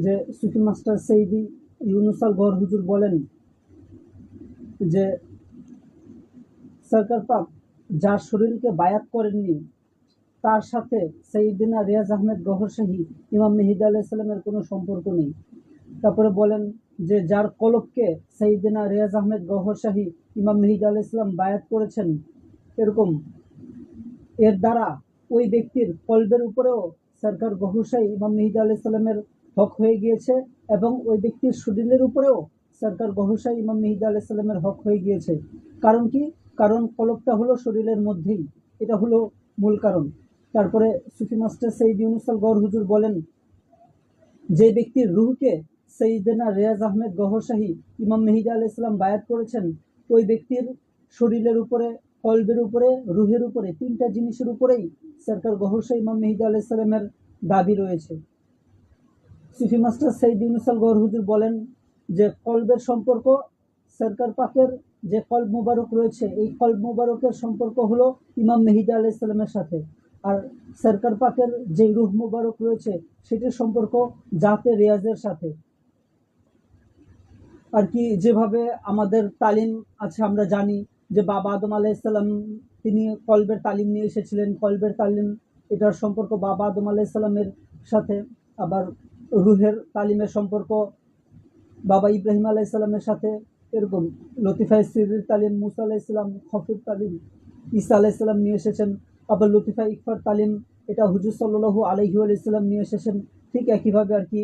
যে সুফি মাস্টার সৈয়দি ইউনুস আল গওহর হুজুর বলেন যে সরকার পাক যার শরীরকে বায়াত করেননি তার সাথে সৈয়দিনা রিয়াজ আহমেদ গওহর শাহী ইমাম মেহেদী আলাইহিস সালামের কোনো সম্পর্ক নেই। তারপরে বলেন যে যার কলবকে সৈয়দিনা রিয়াজ আহমেদ গওহর শাহী ইমাম মেহেদী আলাইহিস সালাম বায়াত করেছেন, এরকম এর দ্বারা ওই ব্যক্তির কলবের উপরেও সরকার গওহর শাহী ইমাম মেহেদী আলাইহিস সালামের হক হয়ে গিয়েছে এবং ওই ব্যক্তির শরীরের উপরেও সরকার গওহর শাহী ইমাম মেহেদী আলাইহিস সালামের হক হয়ে গিয়েছে। কারণ কি? কারণ কলবটা হলো শরীরের মধ্যেই, এটা হলো মূল কারণ। তারপরে সুফি মাস্টার সৈয়দ ইউনুস আল গওহর হুজুর বলেন যে ব্যক্তির রুহকে সৈয়দনা রিয়াজ আহমেদ গওহর শাহী ইমাম মেহেদী আলাইহিস সালাম বায়াত করেছেন, ওই ব্যক্তির শরীরের উপরে, কলবের উপরে, রুহের উপরে, তিনটা জিনিসের উপরেই সরকার গওহর শাহী ইমাম মেহেদী আলাইহিস সালামের দাবি রয়েছে। সুফি মাস্টার সৈয়দ ইউনুস আল গওহর হুজুর বলেন যে কলবের সম্পর্ক, সরকার পাকের যে কলব মুবারক রয়েছে এই কলব মুবারকের সম্পর্ক হলো ইমাম মেহেদী আলাইহিস সালামের সাথে, আর সরকার পাকের যে রুহ মুবারক রয়েছে সেটির সম্পর্ক জাতে রিয়াজের সাথে। আর কি যেভাবে আমাদের তালিম আছে, আমরা জানি যে বাবা আদম আলাইহিসসালাম তিনি কলবের তালিম নিয়ে এসেছিলেন, কলবের তালিম এটার সম্পর্ক বাবা আদম আলাইহিসসালামের সাথে। আবার রুহের তালিমের সম্পর্ক বাবা ইব্রাহিম আলাইহিসসালামের সাথে। এরকম লতিফায়ে সিররির তালিম মুসা আলাইহিসসালাম, খফির তালিম ঈসা আলাইহিসসালাম নিয়ে এসেছেন। আবার লতিফা ইকফার তালিম এটা হুজুর সাল্লাল্লাহু আলাইহি ওয়াসাল্লাম নিয়ে এসেছেন। ঠিক একইভাবে আর কি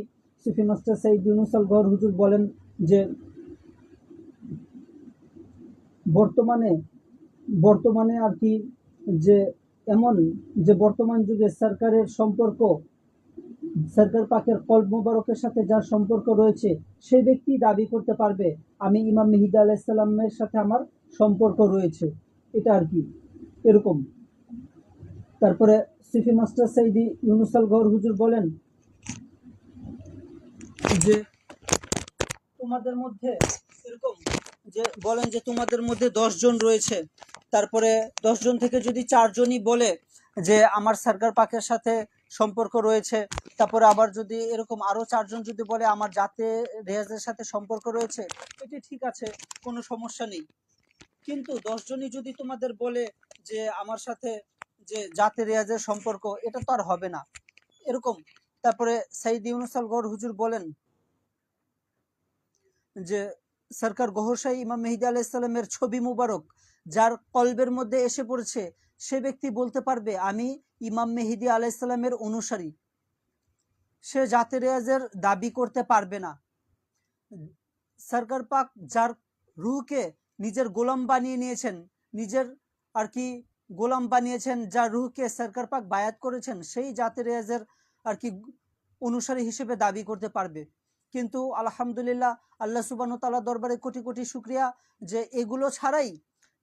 সুফি মাস্টার সৈয়দ ইউনুস আল গওহর হুজুর বলেন যে বর্তমানে বর্তমানে আর কি যে এমন যে বর্তমান যুগে সরকারের সম্পর্ক, সরকার পাকের কলব মুবারকের সাথে যার সম্পর্ক রয়েছে সেই ব্যক্তি দাবি করতে পারবে আমি ইমাম মেহেদী আলাইহিস সালামের সাথে আমার সম্পর্ক রয়েছে, এটা আর কি এরকম। তারপরে সুফি মাস্টার সৈয়দি ইউনুস আল গওহর হুজুর বলেন যে তোমাদের মধ্যে এরকম যে বলেন যে তোমাদের মধ্যে 10 জন রয়েছে, তারপরে 10 জন থেকে যদি 4 জনই বলে যে আমার সরকার পাকের সাথে সম্পর্ক রয়েছে, তারপরে আবার যদি এরকম আরো 4 জন যদি বলে আমার জাতে রেয়াজের সাথে সম্পর্ক রয়েছে, এটি ঠিক আছে, কোনো সমস্যা নেই। কিন্তু 10 জনই যদি তোমাদের বলে যে আমার সাথে যে জাতে রেয়াজের সম্পর্ক, এটা তো আর হবে না এরকম। তারপরে সৈয়দ ইউনুস আল গওহর হুজুর বলেন যে সরকার গওহর শাহী ইমাম মেহেদী আলাইহিস সালামের ছবি মুবারক যার কলবের মধ্যে এসে পড়েছে সে ব্যক্তি বলতে পারবে আমি ইমাম মেহেদী আলাইহিস সালামের অনুসারী, সে জাতে রেয়াজের দাবি করতে পারবে না। সরকার পাক যার রুহকে নিজের গোলাম বানিয়ে নিয়েছেন, নিজের আর কি গোলাম বানিয়েছেন, যার রুহকে সরকার পাক বায়াত করেছেন, সেই জাতে রেয়াজের আর কি অনুসারী হিসেবে দাবি করতে পারবে। কিন্তু আলহামদুলিল্লাহ আল্লাহ সুবহানাহু ওয়া তাআলার দরবারে কোটি কোটি শুকরিয়া যে এগুলো ছাড়াই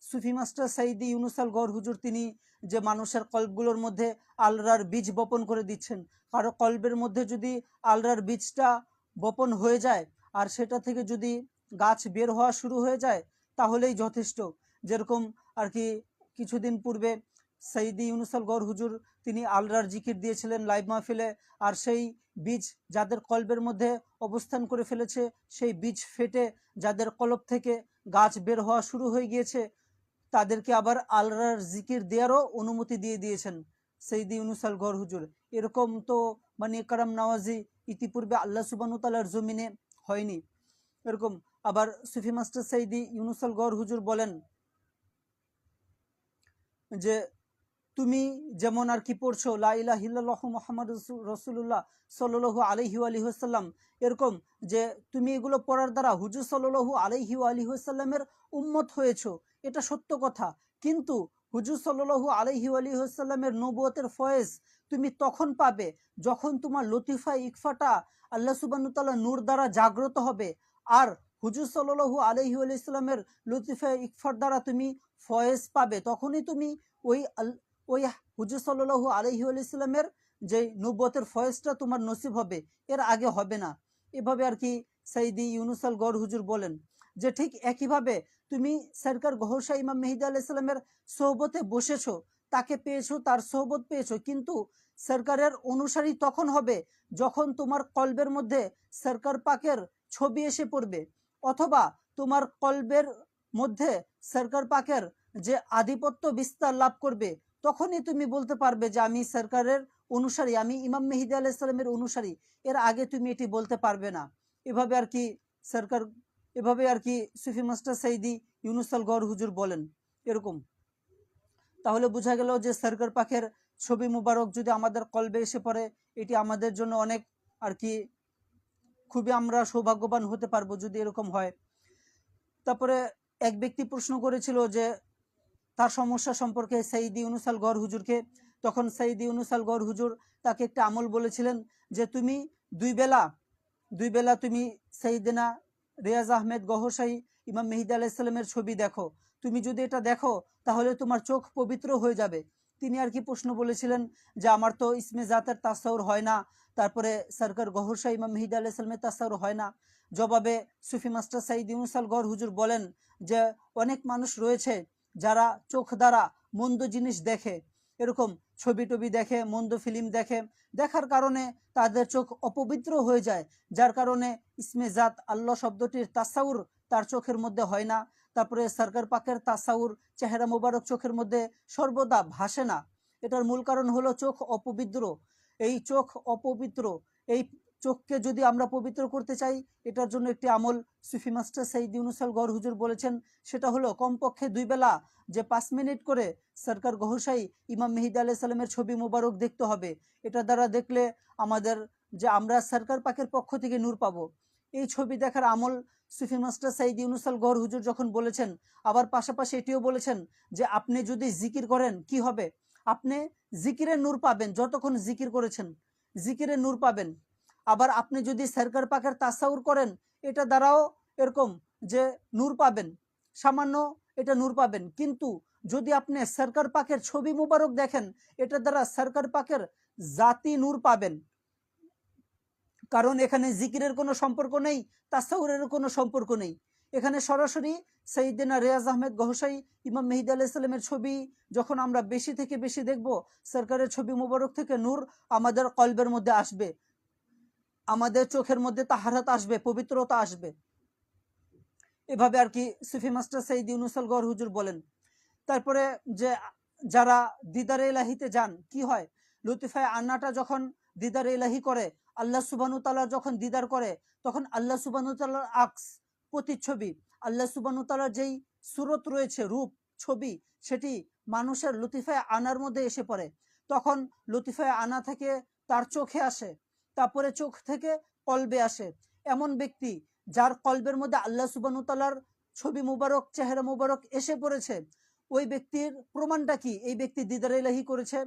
সুফি মাস্টার সৈয়দি ইউনুস আল গওহর হুজুর তিনি যে মানুষের কলবগুলোর মধ্যে আল্লাহর বীজ বপন করে দিচ্ছেন। কারো কলবের মধ্যে যদি আল্লাহর বীজটা বপন হয়ে যায় আর সেটা থেকে যদি গাছ বের হওয়া শুরু হয়ে যায় তাহলেই যথেষ্ট। যেরকম আর কি কিছুদিন পূর্বে সৈয়দি ইউনুস আল গওহর হুজুর তিনি আল্লাহর জিকির দিয়েছিলেন লাইভ মাহফিলে, আর সেই বীজ যাদের কলবের মধ্যে অবস্থান করে ফেলেছে সেই বীজ ফেটে যাদের কলব থেকে গাছ বের হওয়া শুরু হয়ে গিয়েছে তাদেরকে আবার আল্লাহর জিকির দেওয়ারও অনুমতি দিয়ে দিয়েছেন সৈয়দি ইউনুস আল গওহর হুজুর। এরকম তো মানে কারাম নওয়াজি ইতিপূর্বে আল্লাহ সুবহানাহু ওয়া তাআলার জমিনে হয়নি এরকম। আবার সুফি মাস্টার সৈয়দি ইউনুস আল গওহর হুজুর বলেন যে তুমি যেমন আর কি পড়ছো লা ইলাহা ইল্লাল্লাহু মুহাম্মাদুর রাসূলুল্লাহ সাল্লাল্লাহু আলাইহি ওয়া আলিহি ওয়াসাল্লাম, এরকম যে তুমি এগুলো পড়ার দ্বারা হুজুর সাল্লাল্লাহু আলাইহি ওয়া আলিহি ওয়াসাল্লামের উম্মত হয়েছো, এটা সত্য কথা। কিন্তু হুজুর সাল্লাল্লাহু আলাইহি ওয়া আলিহি ওয়াসাল্লামের নবুয়তের ফয়েজ তুমি তখন পাবে যখন তোমার লতিফা ইকফাটা আল্লাহ সুবহানাহু ওয়া তাআলা নূর দ্বারা জাগ্রত হবে। আর হুজুর সাল্লাল্লাহু আলাইহি ওয়া সাল্লামের লতিফা ইকফার দ্বারা তুমি ফয়েজ পাবে, তখনই তুমি ওই ওই হুজুর সাল্লাল্লাহু আলাইহি ওয়াসাল্লামের যে নবুয়তের ফয়েজটা তোমার নসিব হবে, এর আগে হবে না। এভাবে আর কি সৈয়দি ইউনুস আল গওহর হুজুর বলেন যে ঠিক একইভাবে তুমি সরকার গওহর শাহ ইমাম মেহেদী আলাইহিস সালামের সোহবতে বসেছো, তাকে পেয়েছো, তার সোহবত পেয়েছো, কিন্তু সরকারের অনুসারী তখন হবে যখন তোমার কলবের মধ্যে সরকার পাকের ছবি এসে পড়বে, অথবা তোমার কলবের মধ্যে সরকার পাকের যে আধিপত্য বিস্তার লাভ করবে, তখনই তুমি বলতে পারবে যে আমি সরকারের অনুসারী, আমি ইমাম মেহেদী আলাইহিস সালামের অনুসারী। এর আগে তুমি এটি বলতে পারবে না। এভাবে আর কি সরকার, এভাবে আর কি সুফি মাস্টার সৈয়দি ইউনুস আল গওহর হুজুর বলেন এরকম। তাহলে বোঝা গেল যে সরকার পাকের ছবি মুবারক যদি আমাদের কলবে এসে পড়ে, এটি আমাদের জন্য অনেক আর কি খুবই আমরা সৌভাগ্যবান হতে পারবো যদি এরকম হয়। তারপরে এক ব্যক্তি প্রশ্ন করেছিল যে তার সমস্যা সম্পর্কে সৈয়দি ইউনুস আল গওহর হুজুরকে। তখন সৈয়দি ইউনুস আল গওহর হুজুর তাকে একটা আমল বলেছিলেন যে তুমি দুই বেলা তুমি সৈয়দনা রিয়াজ আহমেদ গহরশাহী ইমাম মেহেদী আলাইহিস সালামের ছবি দেখো। তুমি যদি এটা দেখো তাহলে তোমার চোখ পবিত্র হয়ে যাবে। তিনি আর কি প্রশ্ন বলেছিলেন যে আমার তো ইসমে জাতের তাসাউর হয় না, তারপরে সরকার গহরশাহী ইমাম মেহেদী আলাইহিস সালামের তাসাউর হয় না। জবাবে সুফি মাস্টার সৈয়দ ইউনুস আল গওহর হুজুর বলেন যে অনেক মানুষ রয়েছে যারা চোখ দ্বারা মন্দ জিনিস দেখে, এরকম ছবি টবি দেখে, মন্দ ফিল্ম দেখে, দেখার কারণে তাদের চোখ অপবিত্র হয়ে যায়, যার কারণে ইসমে জাত আল্লাহ শব্দটির তাসাউর তার চোখের মধ্যে হয় না। তারপরে সরকার পাকের তাসাউর চেহারা মোবারক চোখের মধ্যে সর্বদা ভাসে না। এটার মূল কারণ হলো চোখ অপবিত্র। এই চোখ অপবিত্র, এই চোখকে যদি আমরা পবিত্র করতে চাই, এটার জন্য একটি আমল সুফি মাস্টার সৈয়দ ইউনুস আল গওহর হুজুর বলেছেন, সেটা হলো কমপক্ষে 2 বেলা যে 5 মিনিট করে সরকার গহরশাহী ইমাম মেহেদী আলাইহিস সালামের ছবি মোবারক দেখতে হবে। এটা দ্বারা দেখলে আমাদের যে আমরা সরকার পাকের পক্ষ থেকে নূর পাবো। এই ছবি দেখার আমল সুফি মাস্টার সৈয়দ ইউনুস আল গওহর হুজুর যখন বলেছেন, আবার পাশাপাশি এটিও বলেছেন যে আপনি যদি জিকির করেন কি হবে, আপনি জিকিরের নূর পাবেন, যতক্ষণ জিকির করেছেন জিকিরের নূর পাবেন। আবার আপনি যদি সরকার পাকের তাসাউর করেন, এটা দ্বারাও এরকম যে নূর পাবেন, সামান্য এটা নূর পাবেন। কিন্তু যদি আপনি সরকার পাকের ছবি মুবারক দেখেন, এটা দ্বারা সরকার পাকের জাতি নূর পাবেন। কারণ এখানে জিকিরের কোনো সম্পর্ক নেই, তাসাউরের কোনো সম্পর্ক নেই। এখানে সরাসরি সৈয়দনা রিয়াজ আহমেদ গহরশাহী ইমাম মেহেদী আলাইহিস সালামের ছবি যখন আমরা বেশি থেকে বেশি দেখব, সরকারের ছবি মুবারক থেকে নূর আমাদের কলবের মধ্যে আসবে, আমাদের চোখের মধ্যে তাহারাত আসবে, পবিত্রতা আসবে। এভাবে আর কি সুফি মাস্টার সৈয়দ ইউনুস আল গওহর হুজুর বলেন। তারপরে যে যারা দিদারে ইলাহিতে যান কি হয়, লতিফায়ে আন্নাটা যখন দিদারে ইলাহি করে, আল্লাহ সুবহানাহু তাআলা যখন দিদার করে, তখন আল্লাহ সুবহানাহু তাআলার আকস, প্রতিচ্ছবি, আল্লাহ সুবহানাহু তাআলার যেই সুরত রয়েছে, রূপ ছবি, সেটি মানুষের লতিফায়ে আনার মধ্যে এসে পড়ে। তখন লতিফায়ে আনা থেকে তার চোখে আসে, তারপরে চোখ থেকে কলবে আসে। এমন ব্যক্তি যার কলবের মধ্যে আল্লাহ সুবহানাহু তাআলার ছবি মুবারক, চেহারা মুবারক এসে পড়েছে, ওই ব্যক্তির প্রমাণটা কি? এই ব্যক্তি দিদারে ইলাহি করেছে।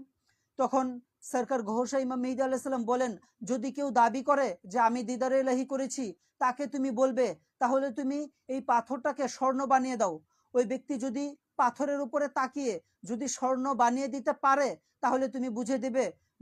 তখন সরকার গহরশাহী ইমাম মেহেদী আলাইহিস সালাম বলেন, যদি কেউ দাবি করে যে আমি দিদারে ইলাহি করেছি, তাকে তুমি বলবে তাহলে তুমি এই পাথরটাকে স্বর্ণ বানিয়ে দাও। ওই ব্যক্তি যদি পাথরের উপরে তাকিয়ে যদি স্বর্ণ বানিয়ে দিতে পারে, তাহলে তুমি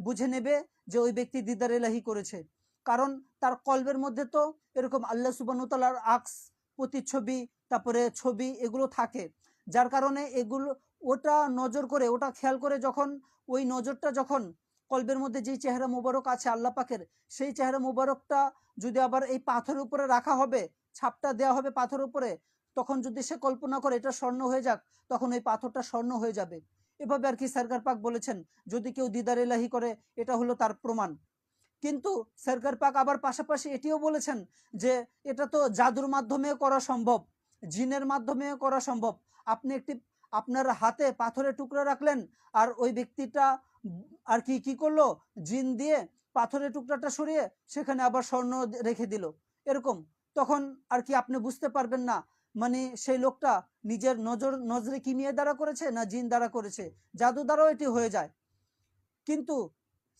বুঝে নেবে যে ওই ব্যক্তি দিদারে ইলাহি করেছে। কারণ তার কলবের মধ্যে তো এরকম আল্লাহ সুবহানাহু তাআলার আকস, প্রতিচ্ছবি, তারপরে ছবি, এগুলো থাকে। যার কারণে এগুলো ওটা নজর করে, ওটা খেয়াল করে, যখন ওই নজরটা যখন কলবের মধ্যে যেই চেহারা মুবারক আছে আল্লাহ পাকের, সেই চেহারা মুবারকটা যদি আবার এই পাথরের উপরে রাখা হবে, ছাপটা দেওয়া হবে পাথরের উপরে, তখন যদি সে কল্পনা করে এটা স্বর্ণ হয়ে যাক, তখন ওই পাথরটা স্বর্ণ হয়ে যাবে। এভাবে আর কি সরকার পাক বলেছেন, যদি কেউ দিদার ইলাহি করে, এটা হলো তার প্রমাণ। কিন্তু সরকার পাক আবার পাশাপাশি এটিও বলেছেন যে এটা তো জাদুর মাধ্যমে করা সম্ভব, জিনের মাধ্যমে করা সম্ভব। আপনি আপনার হাতে পাথরের টুকরা রাখলেন, আর ওই ব্যক্তিটা আর কি করলো, জিন দিয়ে পাথরের টুকরাটা সরিয়ে সেখানে আবার স্বর্ণ রেখে দিল, এরকম। তখন আর কি আপনি বুঝতে পারবেন না মানে সেই লোকটা নিজের নজরে কিমিয়া দ্বারা করেছে না জিন দ্বারা করেছে, জাদু দ্বারাও এটি হয়ে যায়। কিন্তু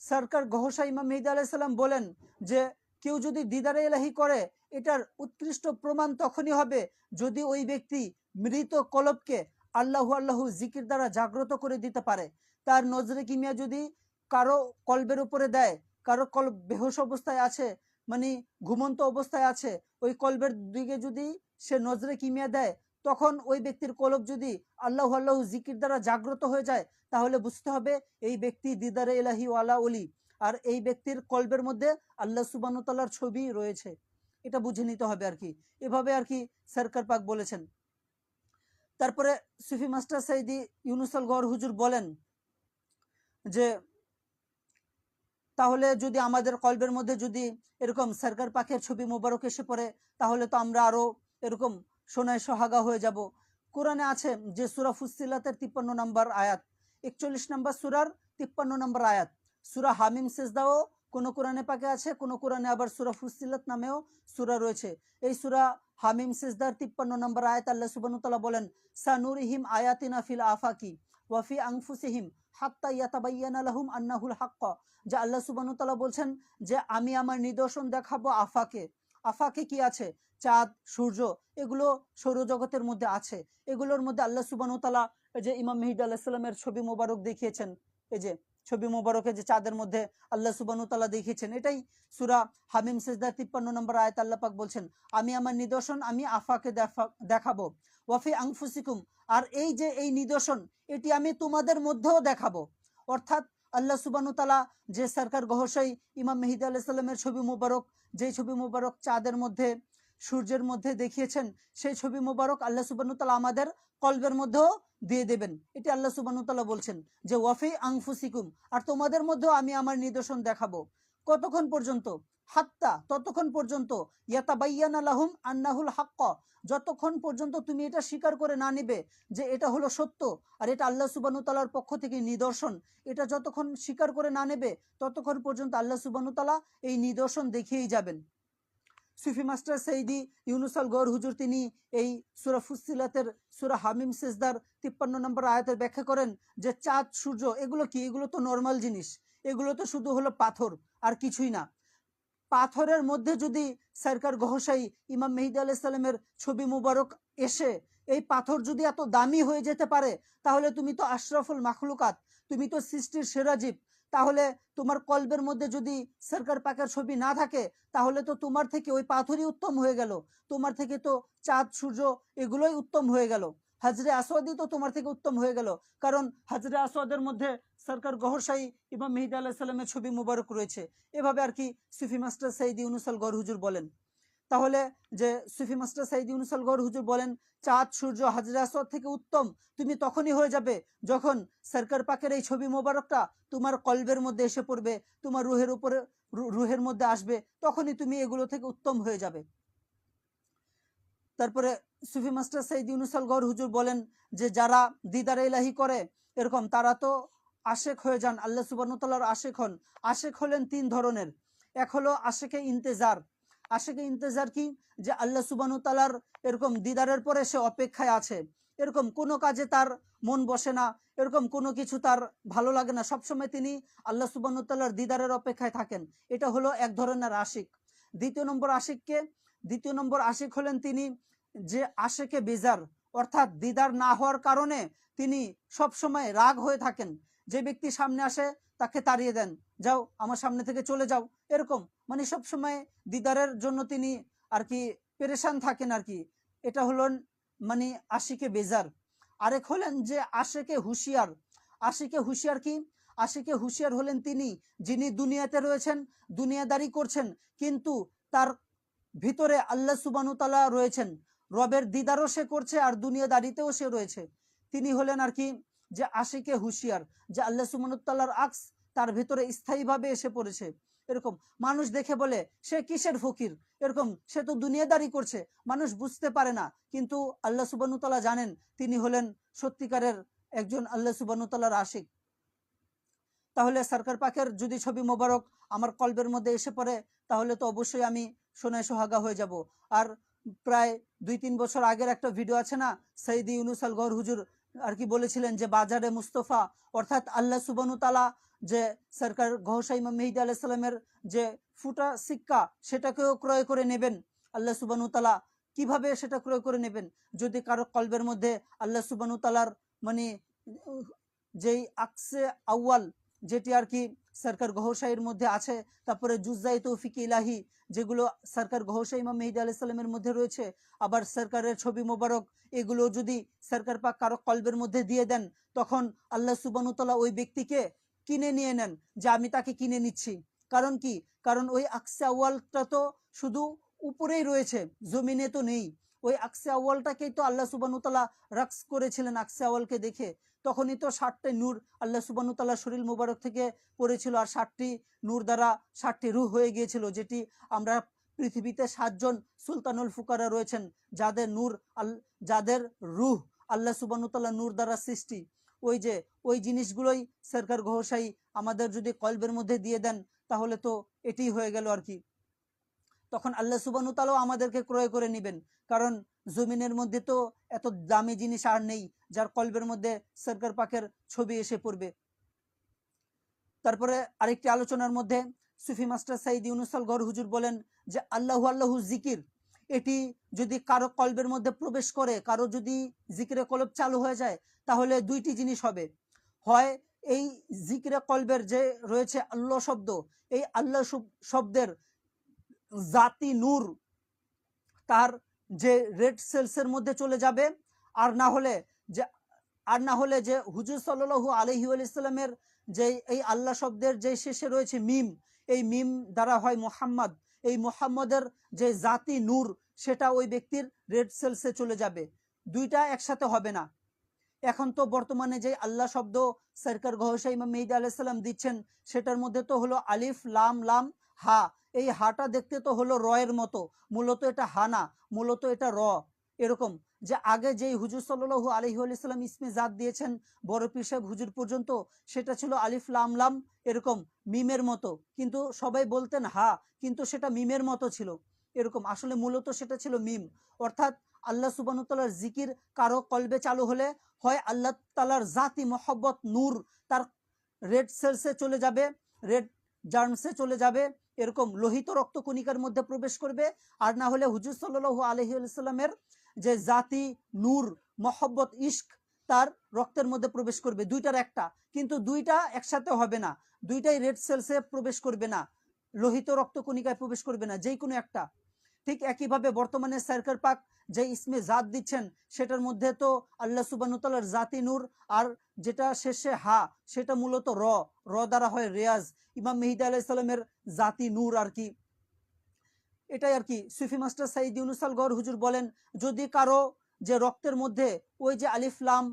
সরকার গহরশাহী ইমাম মেহেদী আলাইহিস সালাম বলেন যে কেউ যদি দিদারে ইলাহি করে, এটার উৎকৃষ্ট প্রমাণ তখনই হবে যদি ওই ব্যক্তি মৃত কলবকে আল্লাহু আল্লাহু জিকির দ্বারা জাগ্রত করে দিতে পারে। তার নজরে কিমিয়া যদি কারো কলবের উপরে দেয়, কারো কলব বেহুশ অবস্থায় আছে, মানে ঘুমন্ত অবস্থায় আছে, ওই কলবের দিকে যদি সে নজরে কিমিয়া দেয়, তখন ওই ব্যক্তির কলব যদি আল্লাহ আল্লাহ জিকির দ্বারা জাগ্রত হয়ে যায়, তাহলে বুঝতে হবে এই ব্যক্তি দিদারে ইলাহি ওয়ালা ওলি, আর এই ব্যক্তির কলবের মধ্যে আল্লাহ সুবহানাহু ওয়া তাআলার ছবি রয়েছে। এটা বুঝে নিতে হবে আর কি। এভাবে আর কি সরকার পাক বলেছেন। তারপরে সুফি মাস্টার সাইদি ইউনুস আল গওহর হুজুর বলেন যে তাহলে যদি আমাদের কলবের মধ্যে যদি এরকম সরকার পাকের ছবি মোবারক এসে পড়ে, তাহলে তো আমরা আরো এরকম সোনায় সোহাগা হয়ে যাব। কোরআনে আছে যে সূরা ফুসসিলাতের 53 নম্বর আয়াত, 41 নম্বর সূরার 53 নম্বর আয়াত, সূরা হামিম সেজদাও কোন কোরআনে পাকে আছে, কোন কোরআনে আবার সূরা ফুসসিলাত নামেও সূরা রয়েছে। এই সূরা হামিম সেজদার 53 নম্বর আয়াত আল্লাহ সুবহানাহু ওয়া তাআলা বলেন, সানুরিহিম আয়াতিনা ফিল আফাকি ওয়া ফি আনফুসিহিম হাত্তা ইয়াতাবায়্যানা লাহুম আন্নাহুল হাক্ক। যে আল্লাহ সুবহানাহু ওয়া তাআলা বলছেন যে আমি আমার নিদর্শন দেখাবো আফাকে। আফাকে কি আছে? চাঁদ, সূর্য, এগুলো সৌরজগতের মধ্যে আছে। এগুলোর মধ্যে আল্লাহ সুবহানাহু ওয়া তাআলা যে ইমাম মেহেদী আলাইহিস সালামের ছবি মোবারক দেখিয়েছেন, এই যে ছবি মোবারকে যে চাঁদের মধ্যে আল্লাহ সুবহানাহু ওয়া তাআলা দেখিয়েছেন, এটাই সূরা হামিম সেজদার 53 নম্বর আয়াত আল্লাহ পাক বলছেন আমি আমার নিদর্শন আমি আফাকে দেখাবো। ওয়াফি আনফুসিকুম, আর এই যে এই নিদর্শন এটি আমি তোমাদের মধ্যেও দেখাবো। অর্থাৎ আল্লাহ সুবহানাহু ওয়া তাআলা যে সরকার গহরশাহী ইমাম মেহেদী আলাইহিস সালামের ছবি মোবারক, যে ছবি মোবারক চাঁদের মধ্যে সূর্যের মধ্যে দেখিয়েছেন, সেই ছবি মোবারক আল্লাহ সুবহানাহু ওয়া তাআলা আমাদের কলবের মধ্যেও দিয়ে দেবেন। এটি আল্লাহ সুবহানাহু ওয়া তাআলা বলছেন যে ওয়াফি আনফুসিকুম, আর তোমাদের মধ্যেও আমি আমার নিদর্শন দেখাবো। কতক্ষণ পর্যন্ত? হাত্তা, ততক্ষণ পর্যন্ত, ইয়াতাবায়্যানা লাহুম আন্নাহুল হাক্ক, যতক্ষণ পর্যন্ত তুমি এটা স্বীকার করে না নিবে যে এটা হলো সত্য আর এটা আল্লাহ সুবহানাহু ওয়া তাআলার পক্ষ থেকে নিদর্শন, এটা যতক্ষণ স্বীকার করে না নেবে ততক্ষণ পর্যন্ত আল্লাহ সুবহানাহু ওয়া তাআলা এই নিদর্শন দেখিয়েই যাবেন। সুফি মাস্টার সৈয়দি ইউনুস আল গওহর হুজুর তিনি এই সূরা ফুসসিলাতের সূরা হামিম সেজদার 53 নম্বর আয়াতের ব্যাখ্যা করেন যে চাঁদ, সূর্য এগুলো কি? এগুলো তো নরমাল জিনিস, এগুলো তো শুধু হলো পাথর আর কিছুই না। পাথরের মধ্যে যদি সরকার গহরশাহী ইমাম মেহেদী আলাইহিস সালামের ছবি মুবারক এসে এই পাথর যদি এত দামি হয়ে যেতে পারে, তাহলে তুমি তো আশরাফুল মাখলুকাত, তুমি তো সৃষ্টির সেরা জীব। তাহলে তোমার কলবের মধ্যে যদি সরকার পাকের ছবি না থাকে, তাহলে তো তোমার থেকে ওই পাথরই উত্তম হয়ে গেল, তোমার থেকে তো চাঁদ, সূর্য এগুলোই উত্তম হয়ে গেল, হাজরে আসওয়াদই তো তোমার থেকে উত্তম হয়ে গেল, কারণ হাজরে আসওয়াদের মধ্যে সরকার গহরশাহী ইমাম মেহেদী আলাইহিস সালামের ছবি মুবারক রয়েছে। এভাবে আর কি সুফি মাস্টার সৈয়দ ইউনুস আল গওহর হুজুর বলেন। তাহলে যে সুফি মাস্টার সৈয়দ ইউনুস আল গওহর হুজুর বলেন চাঁদ, সূর্য হাজরে আসওয়াদ থেকে উত্তম তুমি তখনই হয়ে যাবে যখন সরকার পাকের এই ছবি মোবারকটা তোমার কলবের মধ্যে এসে পড়বে, তোমার রুহের উপরে, রুহের মধ্যে আসবে, তখনই তুমি এগুলো থেকে উত্তম হয়ে যাবে। তারপরে সুফি মাস্টার সৈয়দ ইউনুস আল গওহর হুজুর বলেন যে যারা দিদারে ইলাহি করে এরকম, তারা তো আশেক হয়ে যান, আল্লাহ সুবহানাহু ওয়া তাআলার আশেক হন। আশেক হলেন তিন ধরনের। এক হলো আশেকে ইন্তেজার। আশেকে ইন্তেজার কি? যে আল্লাহ সুবহানাহু ওয়া তাআলার এরকম দিদারের পরে সে অপেক্ষায় আছে, এরকম কোনো কাজে তার মন বসে না, এরকম কোনো কিছু তার ভালো লাগে না, সবসময় তিনি আল্লাহ সুবহানাহু ওয়া তাআলার দিদারের অপেক্ষায় থাকেন। এটা হলো এক ধরনের আশিক। দ্বিতীয় নম্বর আশিককে, দ্বিতীয় নম্বর আশিক হলেন তিনি যে আশেকে বেজার, অর্থাৎ দিদার না হওয়ার কারণে তিনি সব সময় রাগ হয়ে থাকেন। যে ব্যক্তি সামনে আসে তাকে তাড়িয়ে দেন, যাও আমার সামনে থেকে চলে যাও, এরকম মানে সব সময় দিদারের জন্য তিনি আর কি পেরেশান থাকেন আর কি। এটা হলেন মানে আশিকে বেজার। আরেক হলেন যে আশেকে হুঁশিয়ার। আশিকে হুঁশিয়ার কি? আশিকে হুঁশিয়ার হলেন তিনি যিনি দুনিয়াতে রয়েছেন, দুনিয়াদারি করছেন, কিন্তু তার ভিতরে আল্লাহ সুবহানাহু ওয়া তাআলা রয়েছেন, রবের দিদারও সে করছে আর দুনিয়াদারিতেও সে রয়েছে। তিনি হলেন আর কি যে আশিকে হুঁশিয়ার, যে আল্লাহ সুবহানাহু ওয়া তাআলার আকস তার ভিতরে স্থায়ীভাবে এসে পড়েছে। এরকম মানুষ দেখে বলে সে কিসের ফকির, এরকম সে তো দুনিয়াদারি করছে, মানুষ বুঝতে পারে না, কিন্তু আল্লাহ সুবহানাহু ওয়া তাআলা জানেন তিনি হলেন সত্যিকারের একজন আল্লাহ সুবহানাহু ওয়া তাআলার আশিক। তাহলে সরকার পাকের যদি ছবি মোবারক আমার কলবের মধ্যে এসে পড়ে, তাহলে তো অবশ্যই আমি সোনায় সোহাগা হয়ে যাব। আর প্রায় 2-3 বছর আগের একটা ভিডিও আছে না, সৈয়দ ইউনুস আল গওহর হুজুর আর কি বলেছিলেন যে বাজারে মুস্তফা, অর্থাৎ আল্লাহ সুবহানাহু ওয়া তাআলা যে সরকার গহরশাহী ইমাম মেহেদী আলাইহিস সালামের যে ফুটা সিক্কা সেটাকেও ক্রয় করে নেবেন। আল্লাহ সুবহানাহু ওয়া তাআলা কিভাবে সেটা ক্রয় করে নেবেন? যদি কারো কলবের মধ্যে আল্লাহ সুবহানাহু ওয়া তাআলার মানে যেই আকসে আউয়াল, যেটি আর কি সরকার গহর শাহীর মধ্যে আছে, তারপরে জুজ্জাই তৌফিক ইলাহি যেগুলো সরকার গহর শাহ ইমাম মেহেদী আলাইহিস সালামের মধ্যে রয়েছে, আবার সরকারের ছবি মোবারক, এগুলো যদি সরকার পাক কারো কলবের মধ্যে দিয়ে দেন, তখন আল্লাহ সুবহানাহু ওয়া তাআলা ওই ব্যক্তিকে কিনে নিয়ে নেন, যে আমি তাকে কিনে নিচ্ছি। কারণ কি? কারণ ওই আকসে আউয়ালটা তো শুধু উপরেই রয়েছে, জমিনে তো নেই। ওই আকসে আউয়ালটাকেই তো আল্লাহ সুবহানাহু ওয়া তাআলা রাকস করেছিলেন আকসে আউয়ালকে দেখে। তখনই তো 60টি নূর আল্লাহ সুবহানাহু ওয়া তাআলা শরীর মুবারক থেকে পড়েছিল, আর 60টি নূর দ্বারা 60টি রূহ হয়ে গিয়েছিল, যেটি আমরা পৃথিবীতে 7জন সুলতানুল ফুকারা রয়েছেন যাদের নূর যাদের রূহ আল্লাহ সুবহানাহু ওয়া তাআলা নূর দ্বারা সৃষ্টি। ওই যে ওই জিনিসগুলোই সরকার গহরশাহী আমাদের যদি কলবের মধ্যে দিয়ে দেন, তাহলে তো এটাই হয়ে গেল আর কি। তখন আল্লাহ সুবহানাহু ওয়া তাআলা আমাদেরকে ক্রয় করে নেবেন, কারণ জমিনের মধ্যে তো এত দামি জিনিস আর নেই যার কলবের মধ্যে সরকার পাকের ছবি এসে পড়বে। তারপরে আরেকটি আলোচনার মধ্যে সুফি মাস্টার সাইদ ইউনুস আল গওহর হুজুর বলেন যে আল্লাহু আল্লাহু জিকির, এটি যদি কারো কলবের মধ্যে প্রবেশ করে, কারো যদি জিকিরে কলব চালু হয়ে যায়, তাহলে দুইটি জিনিস হবে। হয় এই জিকিরে কলবের যে রয়েছে আল্লাহ শব্দ, এই আল্লাহ শব্দের জাতি নূর তার যে রেড সেলসের মধ্যে চলে যাবে, আর না হলে যে হুজুর সাল্লাল্লাহু আলাইহি ওয়াসাল্লামের যে এই আল্লাহ শব্দের যে শেষে রয়েছে মিম, এই মিম দ্বারা হয় মোহাম্মদ, এই মোহাম্মদের যে জাতি নূর সেটা ওই ব্যক্তির রেড সেলসে চলে যাবে। দুইটা একসাথে হবে না। এখন তো বর্তমানে যে আল্লাহ শব্দ সরকার গহর শাহ ইমাম মেহেদী আলাইহিস সালাম দিচ্ছেন, সেটার মধ্যে তো হলো আলিফ লাম লাম হা। এই হাটা দেখতে তো হলো রয়ের মতো, মূলত এটা হা না, মূলত এটা র। এরকম যে আগে যেই হুজুর সাল্লাল্লাহু আলাইহি ওয়াসাল্লাম ইসমে জাত দিয়েছেন বড় পীর সাহেব হুজুর পর্যন্ত, সেটা ছিল আলিফ লাম লাম এরকম মিমের মতো, কিন্তু সবাই বলতেন হা, কিন্তু সেটা মিমের মতো ছিল এরকম। আসলে মূলত সেটা ছিল মিম। অর্থাৎ আল্লাহ সুবহানাহু ওয়া তাআলার জিকির কারো কলবে চালু হলে, হয় আল্লাহ তাআলার জাতি মহব্বত নূর তার রেড সেলসে চলে যাবে, রেড জার্মসে চলে যাবে, এরকম লোহিত রক্তকণিকার মধ্যে প্রবেশ করবে, আর না হলে হুজুর সাল্লাল্লাহু আলাইহি ওয়াসাল্লামের যে জাতি নূর মহব্বত ইশক তার রক্তের মধ্যে প্রবেশ করবে। দুইটার একটা, কিন্তু দুইটা একসাথে হবে না, দুইটাই রেড সেলসে প্রবেশ করবে না, লোহিত রক্তকণিকায় প্রবেশ করবে না, যেই কোনো একটা। ঠিক একইভাবে বর্তমানে সরকার পাক যে ইসমে জাত দিচ্ছেন, সেটার মধ্যে তো আল্লাহ সুবহানাহু ওয়া তাআলার জাতি নূর, আর যেটা শেষে হা সেটা মূলত র দ্বারা হয় রিয়াজ, ইমাম মেহেদী আলাইহিস সালামের জাতি নূর আর কি। এটাই আর কি। সুফি মাস্টার সাইদ ইউনুস আল গওহর হুজুর বলেন, যদি কারো যে রক্তের মধ্যে ওই যে আলিফ লাম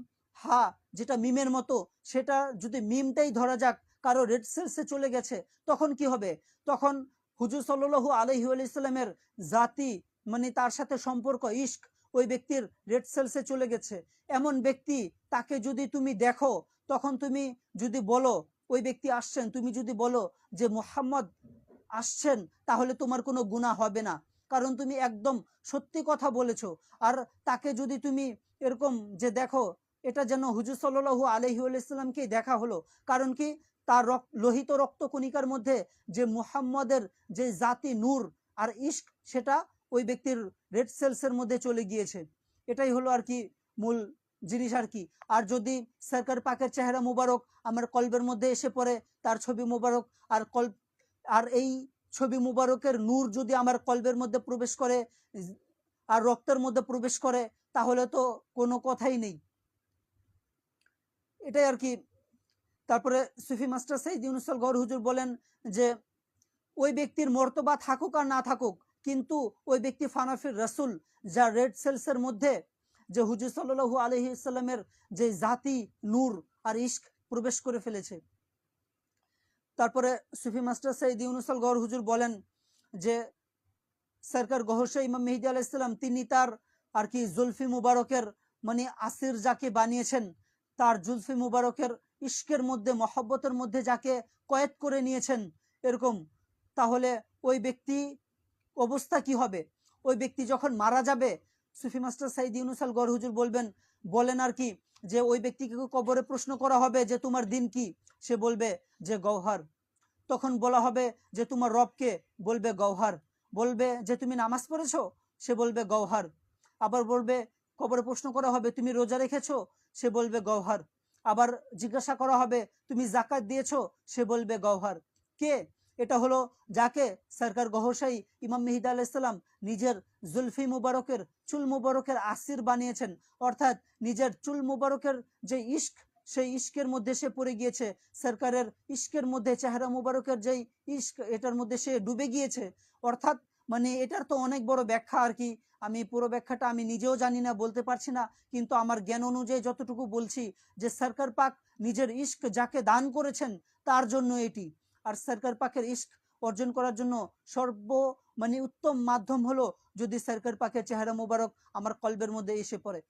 হা যেটা মিমের মতো, সেটা যদি মিমটাই ধরা যাক কারো রেড সেলসে চলে গেছে, তখন কি হবে? তখন হুজুর সাল্লাল্লাহু আলাইহি ওয়াসাল্লামের জাতি মানে তার সাথে সম্পর্ক ইশক ওই ব্যক্তির রেড সেলসে চলে গেছে। এমন ব্যক্তি, তাকে যদি তুমি দেখো, তখন তুমি যদি বলো ওই ব্যক্তি আসছেন, তুমি যদি বলো যে মুহাম্মদ আসছেন, তাহলে তোমার কোনো গুনাহ হবে না, কারণ তুমি একদম সত্যি কথা বলেছো। আর তাকে যদি তুমি এরকম যে দেখো, এটা যেন হুজুর সাল্লাল্লাহু আলাইহি ওয়াসাল্লামকেই দেখা হলো। কারণ কি? তার লোহিত রক্তকণিকার মধ্যে যে মুহাম্মদের যে জাতি নূর আর ইশক, সেটা ওই ব্যক্তির রেড সেলসের মধ্যে চলে গিয়েছে। এটাই হলো আর কি মূল জিনিস আর কি। আর যদি সরকার পাকের চেহারা মুবারক আমার কলবের মধ্যে এসে পড়ে, তার ছবি মুবারক, আর এই ছবি মুবারকের নূর যদি আমার কলবের মধ্যে প্রবেশ করে আর রক্তের মধ্যে প্রবেশ করে, তাহলে তো কোনো কথাই নেই। এটাই আর কি। তারপরে সুফি মাস্টার সাইদ ইউনুস আল গওহর হুজুর বলেন যে ওই ব্যক্তির মর্তবা থাকুক আর না থাকুক, কিন্তু ওই ব্যক্তি ফানাফির রাসূল, যা রেড সেলসের মধ্যে যে হুজুর সাল্লাল্লাহু আলাইহি ওয়াসাল্লামের যে জাতি নূর আর ইশক প্রবেশ করে ফেলেছে। তারপরে সুফি মাস্টার সাইদ ইউনুস আল গওহর হুজুর বলেন যে সরকার গহর শাহ ইমাম মেহেদী আলাইহিস সালাম তিনি তার আর কি জুলফি মুবারকের মানে আসির যাকে বানিয়েছেন, তার জুলফি মুবারকের ইশকের মধ্যে মহব্বতের মধ্যে যাকে কয়েদ করে নিয়েছেন এরকম, তাহলে ওই ব্যক্তি অবস্থা কি হবে? ওই ব্যক্তি যখন মারা যাবে, সুফি মাস্টার সাইদ ইউনুস আল গওহর হুজুর বলেন আর কি যে ওই ব্যক্তিকে কবরে প্রশ্ন করা হবে যে তোমার দিন কি? সে বলবে যে গওহার। তখন বলা হবে যে তোমার রবকে? বলবে গওহার। বলবে যে তুমি নামাজ পড়েছো? সে বলবে গওহার। আবার বলবে, কবরে প্রশ্ন করা হবে তুমি রোজা রেখেছো? সে বলবে গওহার। আবার জিজ্ঞাসা করা হবে তুমি জাকাত দিয়েছো, সে বলবে গওহার। কে? এটা হলো যাকে সরকার গহরশাহী ইমাম মেহেদী আলাইহিস সালাম নিজের জুলফি মুবারকের চুল মুবারকের আসির বানিয়েছেন, অর্থাৎ নিজের চুল মুবারকের যে ইশক, সেই ইশকের মধ্যে সে পড়ে গিয়েছে, সরকারের ইশকের মধ্যে, চেহারা মুবারকের যেই ইশক, এটার মধ্যে সে ডুবে গিয়েছে। অর্থাৎ মানে এটার তো অনেক বড় ব্যাখ্যা আর কি, আমি পুরো ব্যাখ্যাটা আমি নিজেও জানি না, বলতে পারছি না, কিন্তু আমার জ্ঞান অনুযায়ী যতটুকু বলছি যে সরকার পাক নিজের ইশক যাকে দান করেছেন তার জন্য এটি। আর সরকার পাকের ইশক অর্জন করার জন্য মানে উত্তম মাধ্যম হলো যদি সরকার পাকের চেহারা মুবারক আমার কলবের মধ্যে এসে পড়ে।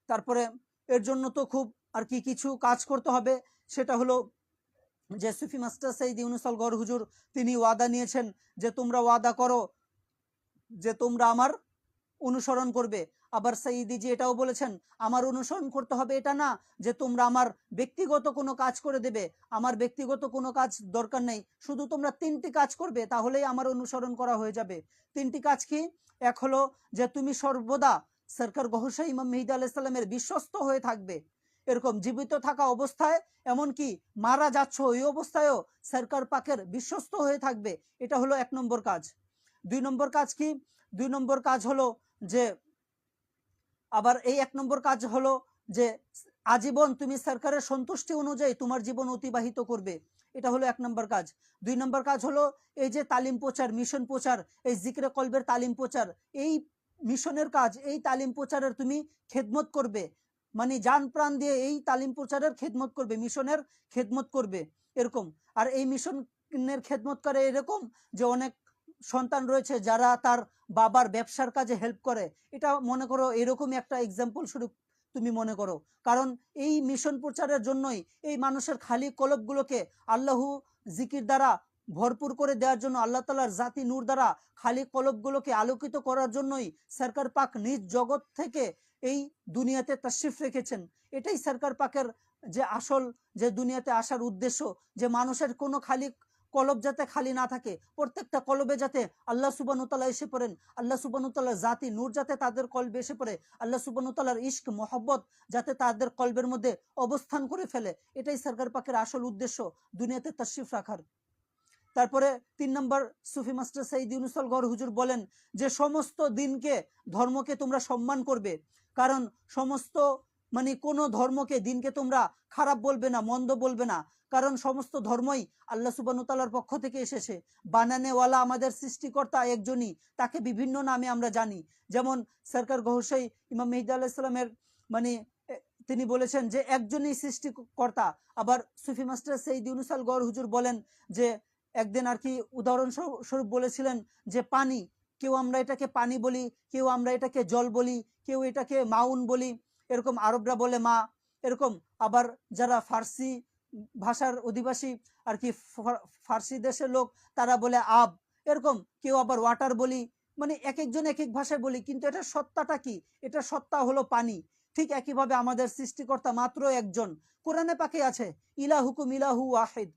তারপরে এর জন্য তো খুব আর কি কিছু কাজ করতে হবে, সেটা হলো যে সুফি মাস্টার সৈয়দ ইউনুস আল গওহর হুজুর তিনি ওয়াদা নিয়েছেন যে তোমরা ওয়াদা করো যে তোমরা আমার অনুসরণ করবে। আবার সাইয়্যিদি এটাও বলেছেন আমার অনুসরণ করতে হবে এটা না যে তোমরা আমার ব্যক্তিগত কোনো কাজ করে দেবে, আমার ব্যক্তিগত কোনো কাজ দরকার নেই, শুধু তোমরা 3টি কাজ করবে তাহলেই আমার অনুসরণ করা হয়ে যাবে। 3টি কাজ কি? এক হলো যে তুমি সর্বদা সরকার গহরশাহী ইমাম মেহেদী আলাইহিস সালামের বিশ্বস্ত হয়ে থাকবে, এরকম জীবিত থাকা অবস্থায়, এমনকি মারা যাচ্ছ ওই অবস্থায়ও সরকার পাকের বিশ্বস্ত হয়ে থাকবে, এটা হলো 1 নম্বর কাজ। 2 নম্বর কাজ কি? 2 নম্বর কাজ হলো যে আবার এই 1 নম্বর কাজ হলো যে আজীবন তুমি সরকারের সন্তুষ্টি অনুযায়ী তোমার জীবন অতিবাহিত করবে, এটা হলো 1 নম্বর কাজ। 2 নম্বর কাজ হলো এই যে তালিম প্রচার, মিশন প্রচার, এই জিকরে কলবের তালিম প্রচার, এই মিশনের কাজ, এই তালিম প্রচারের তুমি খেদমত করবে, মানে জান প্রাণ দিয়ে এই তালিম প্রচারের খেদমত করবে, মিশনের খেদমত করবে এরকম। আর এই মিশনের খেদমত করে এরকম যে অনেক সন্তান রয়েছে যারা তার বাবার ব্যবসার কাজে হেল্প করে, এটা মনে করো এরকমই একটা এক্সাম্পল স্বরূপ তুমি মনে করো, কারণ এই মিশন প্রচারের জন্যই এই মানুষের খালি কলবগুলোকে আল্লাহু জিকির দ্বারা ভরপুর করে দেওয়ার জন্য, আল্লাহ তাআলার জাতি নূর দ্বারা খালি কলবগুলোকে আলোকিত করার জন্যই সরকার পাক নিজ জগৎ থেকে এই দুনিয়াতে তাশরিফ রেখেছেন। এটাই সরকার পাকের যে আসল যে দুনিয়াতে আসার উদ্দেশ্য, যে মানুষের কোনো খালি কলব যাতে খালি না থাকে, প্রত্যেকটা কলবে যাতে আল্লাহ সুবহানাহু ওয়া তাআলা এসে পড়েন, আল্লাহ সুবহানাহু ওয়া তাআলার জাতি নূর যাতে তাদের কলবে এসে পড়ে, আল্লাহ সুবহানাহু ওয়া তাআলার ইশক মহব্বত যাতে তাদের কলবের মধ্যে অবস্থান করে ফেলে, এটাই সরকার পাকের আসল উদ্দেশ্য দুনিয়াতে তাশরিফ রাখার। তারপরে 3 নম্বর সুফি মাস্টার সৈয়দ ইউনুস আল গওহর হুজুর বলেন যে সমস্ত দিনকে, ধর্মকে তোমরা সম্মান করবে, কারণ সমস্ত মানে কোনো ধর্মকে, দিনকে তোমরা খারাপ বলবে না, মন্দ বলবে না, কারণ সমস্ত ধর্মই আল্লাহ সুবহানাহু ওয়া তাআলার পক্ষ থেকে এসেছে। বানানেওয়ালা আমাদের সৃষ্টিকর্তা একজনই, তাকে বিভিন্ন নামে আমরা জানি। যেমন সরকার গহরশাহী ইমাম মেহেদী আলাইহিস সালামের মানে তিনি বলেছেন যে একজনই সৃষ্টিকর্তা। আবার সুফি মাস্টার সৈয়দ ইউনুস আল গওহর হুজুর বলেন যে একদিন আর কি উদাহরণস্বরূপ বলেছিলেন যে পানি, কেউ আমরা এটাকে পানি বলি, কেউ আমরা এটাকে জল বলি, কেউ এটাকে মাউন বলি, এরকম আরবরা বলে মা, এরকম। আবার যারা ফার্সি ভাষার অধিবাসী আর কি, ফার্সি দেশের লোক, তারা বলে আব, এরকম। কেউ আবার ওয়াটার বলি, মানে এক একজন এক এক ভাষায় বলি, কিন্তু এটা সত্তাটা কি? এটা সত্তা হলো পানি। ঠিক একইভাবে আমাদের সৃষ্টিকর্তা মাত্র একজন, কোরআনে পাকে আছে ইলাহুকুম ইলাহু ওয়াহিদ,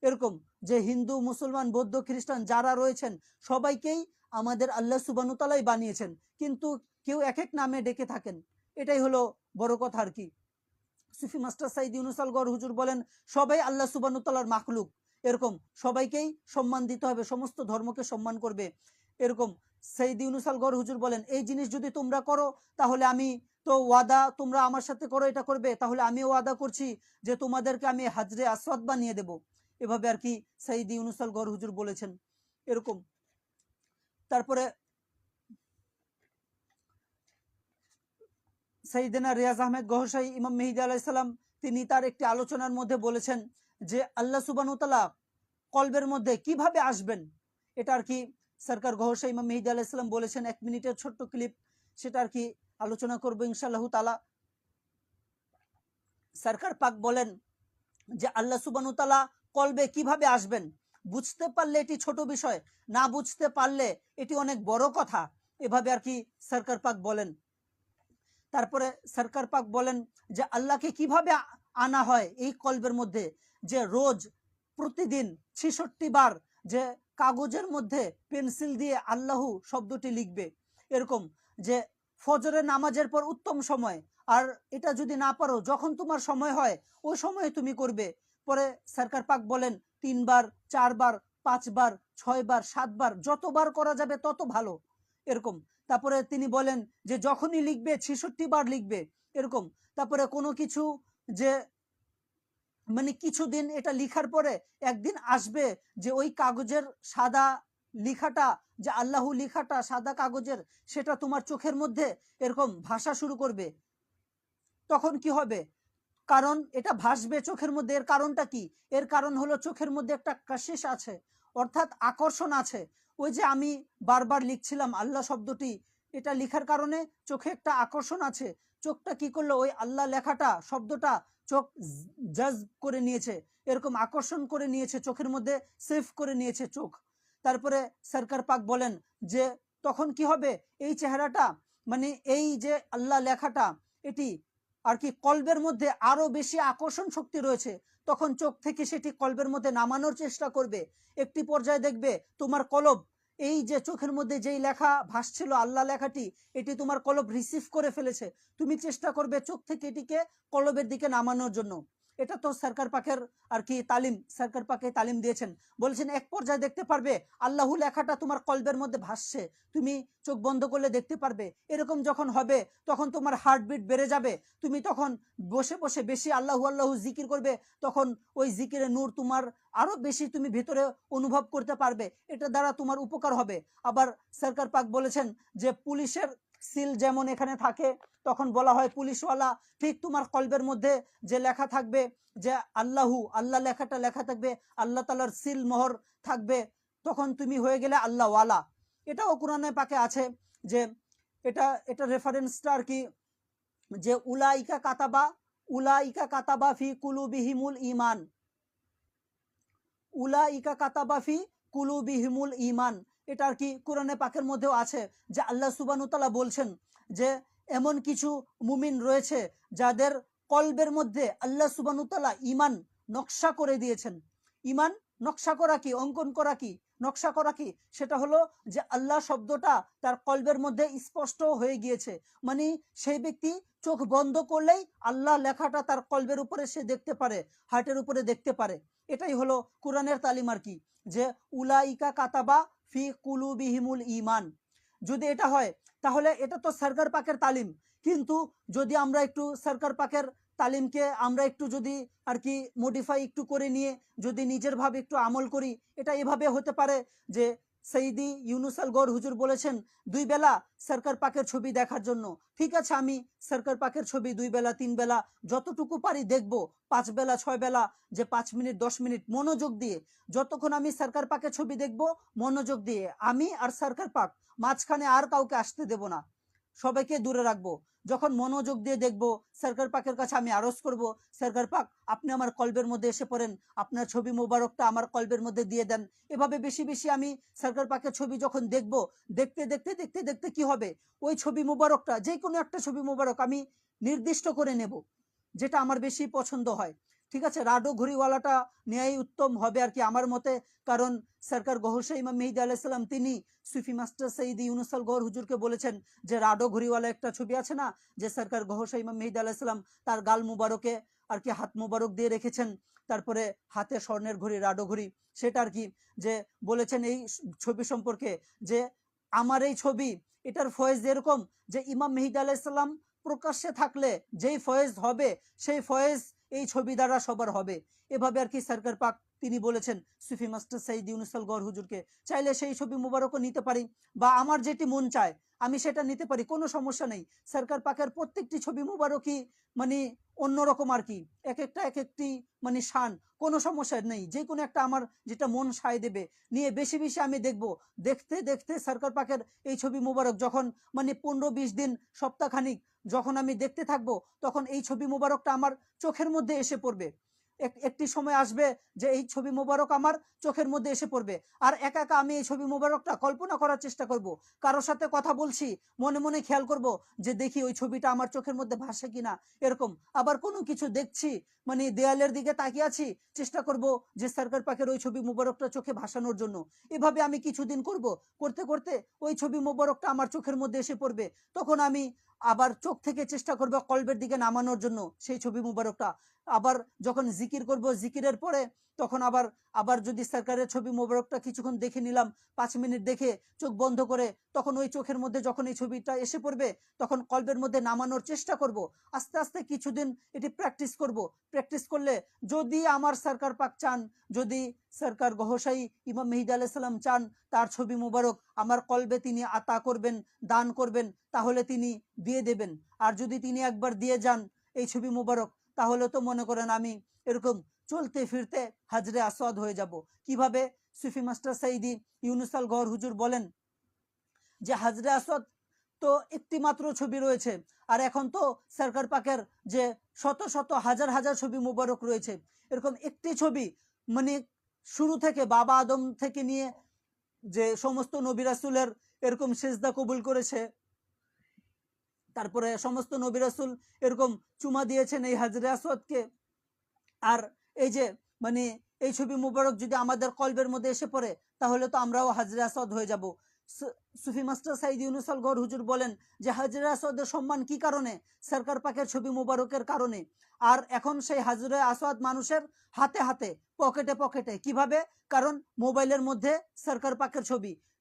এরকম যে হিন্দু মুসলমান বৌদ্ধ খ্রিস্টান যারা রয়েছেন সবাইকেই আমাদের আল্লাহ সুবহানাহু ওয়া তাআলাই বানিয়েছেন, কিন্তু কেউ এক এক নামে ডেকে থাকেন, এটাই হলো বড় কথা আর কি। সুফি মাস্টার সৈয়দ ইউনুস আল গওহর হুজুর বলেন সবাই আল্লাহ সুবহানাহু ওয়া তাআলার মাখলুক, এরকম সবাইকেই সম্মান দিতে হবে, সমস্ত ধর্মকে সম্মান করবে, এরকম। সৈয়দ ইউনুস আল গওহর হুজুর বলেন এই জিনিস যদি তোমরা করো তাহলে আমি তো ওয়াদা, তোমরা আমার সাথে করো এটা করবে, তাহলে আমিও ওয়াদা করছি যে তোমাদেরকে আমি হাজরে আসওয়াদ বানিয়ে দেব, এভাবে আর কি সৈয়দ ইউনুস আল গওহর হুজুর বলেছেন, এরকম। তারপরে সাইয়েদনা রিয়াজ আহমেদ গহরশাহী ইমাম মেহেদী আলাইহিস সালাম তিনি তার একটি আলোচনার মধ্যে বলেছেন যে আল্লাহ সুবহানাহু ওয়া তাআলা কলবের মধ্যে কিভাবে আসবেন, এটা আর কি সরকার গহরশাহী ইমাম মেহেদী আলাইহিস সালাম বলেছেন। 1 মিনিটের ছোট্ট ক্লিপ, সেটা আর কি আলোচনা করব ইনশাআল্লাহ তাআলা। সরকার পাক বলেন যে আল্লাহ সুবহানাহু ওয়া তাআলা কলবে কিভাবে আসবেন, বুঝতে পারলে এটি ছোট বিষয়, না বুঝতে পারলে এটি অনেক বড় কথা, এভাবে আর কি সরকার পাক বলেন। তারপরে সরকার পাক বলেন যে আল্লাহকে কিভাবে আনা হয় এই কলবের মধ্যে, যে রোজ প্রতিদিন 66 বার যে কাগজের মধ্যে পেন্সিল দিয়ে আল্লাহু শব্দটি লিখবে, এরকম। যে ফজরের নামাজের পর উত্তম সময়, আর এটা যদি না পারো, যখন তোমার সময় হয় ওই সময়ে তুমি করবে। পরে সরকার পাক বলেন 3 বার, 4 বার, 5 বার, 6 বার, 7 বার, যতবার করা যাবে তত ভালো, এরকম। তারপরে তিনি বলেন যে যখনই লিখবে 66 বার লিখবে, এরকম। তারপরে কোনো কিছু যে মানে কিছুদিন এটা লিখার পরে একদিন আসবে যে ওই কাগজের সাদা লিখাটা, যে আল্লাহু লিখাটা সাদা কাগজের, সেটা তোমার চোখের মধ্যে এরকম ভাষা শুরু করবে। তখন কি হবে? কারণ এটা ভাসবে চোখের মধ্যে, এর কারণটা কি? এর কারণ হলো চোখের মধ্যে একটা কাশিস আছে, অর্থাৎ আকর্ষণ আছে। ওই যে আমি বারবার লিখছিলাম আল্লাহ শব্দটি, এটা লিখার কারণে চোখে একটা আকর্ষণ আছে। চোখটা কি করলো? ওই আল্লাহ লেখাটা শব্দটা চোখ জাজ করে নিয়েছে, এরকম আকর্ষণ করে নিয়েছে, চোখের মধ্যে সেভ করে নিয়েছে চোখ। তারপরে সরকার পাক বলেন যে তখন কি হবে? এই চেহারাটা মানে এই যে আল্লাহ লেখাটা, এটি আর কি কলবের মধ্যে আরো বেশি আকর্ষণ শক্তি রয়েছে। তখন চোখ থেকে সেটি কলবের মধ্যে নামানোর চেষ্টা করবে। একটি পর্যায়ে দেখবে তোমার কলব, এই যে চোখের মধ্যে যেই লেখা ভাসছিল আল্লাহ লেখাটি, এটি তোমার কলব রিসিভ করে ফেলেছে। তুমি চেষ্টা করবে চোখ থেকে এটিকে কলবের দিকে নামানোর জন্য। এটা তো সরকার পাকের আর কি তালিম, সরকার পাকে তালিম দিয়েছেন। বলছেন এক পর্যায়ে দেখতে পারবে আল্লাহু লেখাটা তোমার কলবের মধ্যে ভাসছে, তুমি চোখ বন্ধ করলে দেখতে পারবে। এরকম যখন হবে তখন তোমার হার্টবিট বেড়ে যাবে, তুমি তখন বসে বসে বেশি আল্লাহু আল্লাহু জিকির করবে, তখন ওই জিকিরের নূর তোমার আরো বেশি তুমি ভিতরে অনুভব করতে পারবে, এটা দ্বারা তোমার উপকার হবে। আবার সরকার পাক বলেছেন যে পুলিশের সিল যেমন এখানে থাকে, তখন বলা হয় পুলিশওয়ালা, ঠিক তোমার কলবের মধ্যে যে লেখা থাকবে, যে আল্লাহু আল্লাহ লেখাটা লেখা থাকবে, আল্লাহ তাআলার সিল মোহর থাকবে, তখন তুমি হয়ে গেলে আল্লাহওয়ালা। এটাও কোরআনে পাকে আছে যে এটা এটা রেফারেন্সটা আর কি, যে উলাইকা কাতাবা ফি কুলুবিহিমুল ঈমান, উলাইকা কাতাবা ফি কুলুবিহিমুল ঈমান। এটা আর কি কোরআনে পাকের মধ্যেও আছে যে আল্লাহ সুবহানাহু ওয়া তাআলা বলছেন যে এমন কিছু মুমিন রয়েছে যাদের কলবের মধ্যে আল্লাহ সুবহানাহু ওয়া তাআলা ঈমান নকশা করে দিয়েছেন। ঈমান নকশা করা কি, অঙ্কন করা কি, নকশা করা কি? সেটা হলো যে আল্লাহ শব্দটা তার কলবের মধ্যে স্পষ্ট হয়ে গিয়েছে। মানে সেই ব্যক্তি চোখ বন্ধ করলেই আল্লাহ লেখাটা তার কলবের উপরে সে দেখতে পারে, হার্টের উপরে দেখতে পারে। এটাই হলো কোরআনের তালিম আর কি, যে উলাইকা কাতাবা ফি কুলুবিহিমুল ঈমান। যদি এটা হয় তাহলে এটা তো সরকার পাকের তালিম, কিন্তু যদি আমরা একটু সরকার পাকের তালিমকে আমরা একটু যদি আর কি মডিফাই একটু করে নিয়ে যদি নিজের ভাবে একটু আমল করি, এটা এভাবে হতে পারে যে সৈয়দি ইউনুস আল গৌর হুজুর বলেছেন 2 বেলা সরকার পাকের ছবি দেখার জন্য। ঠিক আছে, আমি সরকার পাকের ছবি 2 বেলা 3 বেলা যতটুকু পারি দেখবো, 5 বেলা 6 বেলা, যে 5 মিনিট 10 মিনিট মনোযোগ দিয়ে, যতক্ষণ আমি সরকার পাকের ছবি দেখবো মনোযোগ দিয়ে, আমি আর সরকার পাক, মাঝখানে আর কাউকে আসতে দেব না, সবাইকে দূরে রাখবো। যখন মনোযোগ দিয়ে দেখবো, সরকার পাকের কাছে আমি আরজ করব, সরকার পাক আপনি আমার কলবের মধ্যে এসে পড়েন, আপনার ছবি মোবারকটা আমার কলবের মধ্যে দিয়ে দেন। এভাবে বেশি বেশি আমি সরকার পাকের ছবি যখন দেখবো, দেখতে দেখতে দেখতে দেখতে কি হবে, ওই ছবি মোবারকটা, যে কোনো একটা ছবি মোবারক আমি নির্দিষ্ট করে নেব যেটা আমার বেশি পছন্দ হয়। ঠিক আছে, রাডো ঘড়িওয়ালাটা নেয়াই উত্তম হবে আর কি আমার মতে। কারণ সরকার গহর শাহ ইমাম মেহেদী আলাইহিস সালাম তিনি সুফি মাস্টার সৈয়দি ইউনুস আল গৌর হুজুরকে বলেছেন যে রাডো ঘড়িওয়ালা একটা ছবি আছে না, যে সরকার গহর শাহ ইমাম মেহেদী আলাইহিস সালাম তার গাল মুবারকে আর কি হাত মুবারক দিয়ে রেখেছেন, তারপরে হাতে স্বর্ণের ঘড়ি, রাডো ঘড়ি, সেটা আর কি, যে বলেছেন এই ছবি সম্পর্কে যে আমার এই ছবি, এটার ফয়েজ এরকম যে ইমাম মেহেদী আলাইহিস সালাম প্রকাশ্যে থাকলে যেই ফয়েজ হবে, সেই ফয়েজ এই ছবি দ্বারা সবার হবে। এভাবে আর কি সরকার পাক তিনি বলেছেন সুফি মাস্টার সৈয়দ ইউনুস আল গৌর হুজুরকে। চাইলে সেই ছবি মুবারকও নিতে পারি, বা আমার যেটি মন চায় আমি সেটা নিতে পারি, কোনো সমস্যা নেই। সরকার পাকের প্রত্যেকটি ছবি মুবারকই মানে অন্যরকম আর কি, এক একটা এক একটি মানে শান, কোনো সমস্যা নেই। যে কোনো একটা আমার যেটা মন সায় দেবে নিয়ে বেশি বেশি আমি দেখবো। দেখতে দেখতে সরকার পাকের এই ছবি মুবারক যখন মানে 15-20 দিন, সপ্তাহখানিক যখন আমি দেখতে থাকবো, তখন এই ছবি মুবারকটা আমার চোখের মধ্যে এসে পড়বে। একটি সময় আসবে যে এই ছবি মোবারক আমার চোখের মধ্যে এসে পড়বে, আর একা একা আমি এই ছবি মোবারকটা কল্পনা করার চেষ্টা করব, কারোর সাথে কথা বলছি মনে মনে খেয়াল করব যে দেখি ওই ছবিটা আমার চোখের মধ্যে ভাসে কিনা, এরকম। আবার কোনো কিছু দেখছি মানে দেয়ালের দিকে তাকিয়ে আছি, চেষ্টা করব যে সরকার পাকের ওই ছবি মোবারকটা চোখে ভাসানোর জন্য। এভাবে আমি কিছুদিন করব, করতে করতে ওই ছবি মোবারকটা আমার চোখের মধ্যে এসে পড়বে। তখন আমি আবার চোখ থেকে চেষ্টা করব কলবের দিকে নামানোর জন্য সেই ছবি মুবারকটা। আবার যখন জিকির করব, জিকিরের পরে তখন আবার আবার যদি সরকারের ছবি মুবারকটা কিছুক্ষণ দেখে নিলাম, 5 মিনিট দেখে চোখ বন্ধ করে, তখন ওই চোখের মধ্যে যখন এই ছবিটা এসে পড়বে তখন কলবের মধ্যে নামানোর চেষ্টা করব। আস্তে আস্তে কিছুদিন এটি প্র্যাকটিস করব। প্র্যাকটিস করলে যদি আমার সরকার পাক চান, যদি সরকার গহশাই ইমাম মেহেদী আলাইহিস সালাম চান তার ছবি মুবারক আমার কলবে তিনি আতা করবেন, দান করবেন, তাহলে তিনি দিয়ে দেবেন। আর যদি তিনি একবার দিয়ে যান এই ছবি মুবারক, তাহলে তো মনে করেন আমি এরকম চলতে ফিরতে হাজরে আসওয়াদ হয়ে যাব। কিভাবে? সুফি মাস্টার সাইদি ইউনুস আল গওহর হুজুর বলেন যে হাজরে আসওয়াদ তো একটি মাত্র ছবি রয়েছে, আর এখন তো সরকার পাকের যে শত শত হাজার হাজার ছবি মুবারক রয়েছে, এরকম একটি ছবি মানে শুরু থেকে বাবা আদম থেকে নিয়ে যে সমস্ত নবী রাসূলের এরকম সেজদা কবুল করেছে, তারপরে সমস্ত নবী রাসূল এরকম চুমা দিয়েছেন এই হাজরে আসওয়াদকে। আর এই যে মানে এই ছবি মুবারক যদি আমাদের কলবের মধ্যে এসে পড়ে, তাহলে তো আমরাও হাজরে আসওয়াদ হয়ে যাব। সুফি মাস্টার সাইদি ইউনুস আল গওহর হুজুর বলেন যে হাজরে আসওয়াদের সম্মান কি কারণে? সরকার পাকের ছবি মুবারকের কারণে। আর এখন সেই হাজরে আসওয়াদ মানুষের হাতে হাতে, পকেটে পকেটে। কিভাবে? কারণ মোবাইলের মধ্যে সরকার পাকের